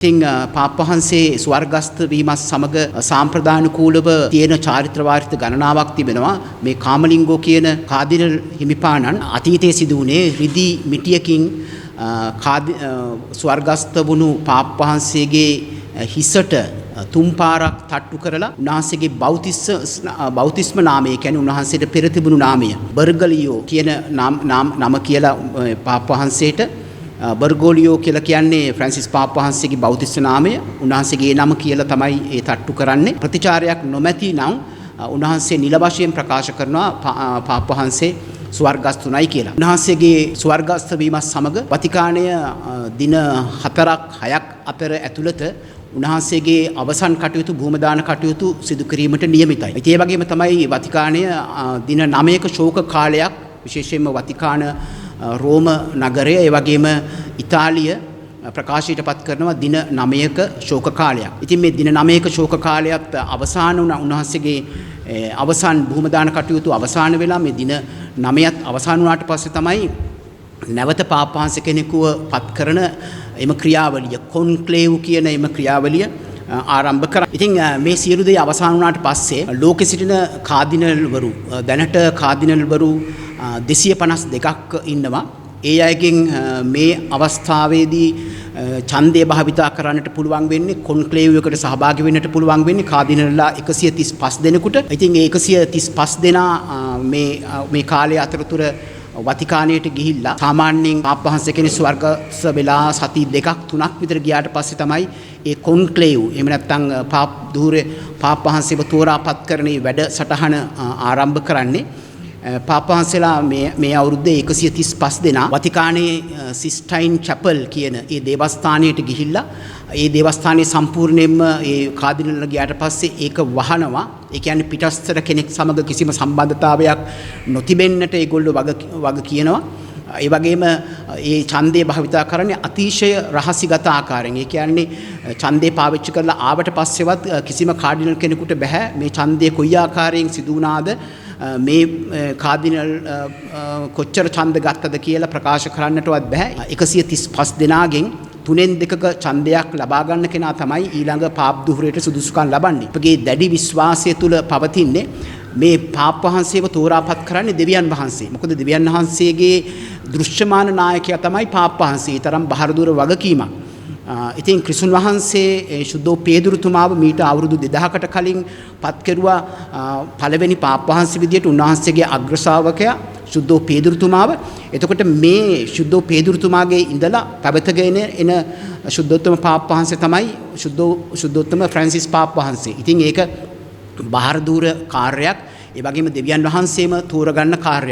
ඉතින් පාප්පහන්සේ ස්වර්ගස්ථ වීමත් සමග සාම්ප්‍රදානුකූලව තියෙන චාරිත්‍ර වාරිත්‍ර ගණනාවක් තිබෙනවා. මේ කාමලිංගෝ කියන කාදිනල් හිමිපාණන් අතීතයේ සිදු වුණේ රිදී මිටියකින් ස්වර්ගස්ථ වුණු පාප්පහන්සේගේ හිසට තුන් පාරක් තට්ටු කරලා උන්වහන්සේගේ බෞතිස්ම නාමය කියන්නේ උන්වහන්සේට පෙර තිබුණු නාමය බර්ගලියෝ කියන නම කියලා පාප්පහන්සේට බර්ගෝලියෝ කියලා කියන්නේ ෆ්‍රැන්සිස් පාප්පහන්සේගේ බෞතිස්ම නාමය. උන්වහන්සේගේ නම කියලා තමයි ඒ තට්ටු කරන්නේ. ප්‍රතිචාරයක් නොමැති නම් උන්වහන්සේ නිල වශයෙන් ප්‍රකාශ කරනවා පාප්පහන්සේ ස්වර්ගස්ථුණයි කියලා. උන්වහන්සේගේ ස්වර්ගස්ථ වීමත් සමග වතිකානය දින 4-6ක් අතර ඇතුළත උන්වහන්සේගේ අවසන් කටයුතු භූමදාන කටයුතු සිදු කිරීමට නියමිතයි. ඒ වගේම තමයි වතිකානය දින 9ක ශෝක කාලයක් විශේෂයෙන්ම වතිකාන රෝම නගරය ඒ වගේම ඉතාලිය ප්‍රකාශයට පත් කරනවා දින 9ක ශෝක කාලයක්. ඉතින් මේ දින 9ක ශෝක කාලයත් අවසාන වුණ උන්වහන්සේගේ අවසන් භූමදාන කටයුතු අවසාන වෙලා මේ දින 9ත් අවසාන වුණාට පස්සේ තමයි නැවත පාප්පහන්සේ කෙනෙකුව පත් කරන එම ක්‍රියාවලිය කොන්ක්ලේව් කියන එම ක්‍රියාවලිය ආරම්භ කරා. ඉතින් මේ සියලු දේ අවසන් වුණාට පස්සේ ලෝකෙ සිටින කාදිනල්වරු දැනට කාදිනල්වරු 252ක් ඉන්නවා. ඒ අයගෙන් මේ අවස්ථාවේදී ඡන්දය භාවිතා කරන්නට පුළුවන් වෙන්නේ කොන්ක්ලේව් එකට සහභාගී වෙන්නට පුළුවන් වෙන්නේ කාදිනල්ලා 135 දෙනෙකුට. ඉතින් ඒ 135 දෙනා මේ කාලය අතරතුර වතිකානයට ගිහිල්ලා සාමාන්‍යයෙන් පාප්පහන්සේ කෙනෙක් ස්වර්ගස්ථ වෙලා සති 2-3ක් විතර ගියාට පස්සේ තමයි ඒ කොන්ක්ලේව් එහෙම නැත්නම් පාප්පහන්සේව තෝරාපත් කරන වැඩසටහන ආරම්භ කරන්නේ. පාප්පහන්සේලා මේ අවුරුද්දේ 135 දෙනා වතිකානයේ සිස්ටයින් චැපල් කියන ඒ දේවස්ථානයට ගිහිල්ලා ඒ දේවස්ථානයේ සම්පූර්ණයෙන්ම ඒ කාදිනල්ලා ගියාට පස්සේ ඒක වහනවා. ඒ කියන්නේ පිටස්තර කෙනෙක් සමග කිසිම සම්බන්ධතාවයක් නොතිබෙන්නට ඒගොල්ලෝ වග කියනවා. ඒ වගේම ඒ ඡන්දේ භාවිතා කරන්නේ අතිශය රහසිගත ආකාරයෙන්. ඒ කියන්නේ ඡන්දේ පාවිච්චි කරලා ආවට පස්සෙවත් කිසිම කාඩිනල් කෙනෙකුට බෑ මේ ඡන්දේ කොයි ආකාරයෙන් සිදු වුණාද මේ කාදිනල් කොච්චර ඡන්ද ගත්තද කියලා ප්‍රකාශ කරන්නටවත් බෑ. 135 දෙනාගෙන් 3-2ක ඡන්දයක් ලබා ගන්න කෙනා තමයි ඊළඟ පාප් දුහුරයට සුදුසුකම් ලබන්නේ. අපගේ දැඩි විශ්වාසය තුල පවතින්නේ මේ පාප්පහන්සේව තෝරාපත් කරන්නේ දෙවියන් වහන්සේ. මොකද දෙවියන් වහන්සේගේ දෘශ්‍යමාන නායකයා තමයි පාප්පහන්සේ. ඒ තරම් බහරදුර වගකීමක්. ඉතින් ක්‍රිස්තුන් වහන්සේ ශුද්ධෝ පේදුරුතුමාව මීට අවුරුදු 2000කට කලින් පත් කෙරුවා පළවෙනි පාප්පහන්සේ විදියට උන්වහන්සේගේ අග්‍ර ශ්‍රාවකයා ශුද්ධෝ පේදුරුතුමාව. එතකොට මේ ශුද්ධෝ පේදුරුතුමාගේ ඉඳලා පැවතගෙන එන ශුද්ධෝත්තම පාප්පහන්සේ තමයි ශුද්ධෝත්තම ෆ්‍රැන්සිස් පාප්පහන්සේ. ඉතින් ඒක බහරදුර කාර්යයක්. ඒ වගේම දෙවියන් වහන්සේම තෝරගන්න කාර්යයක්.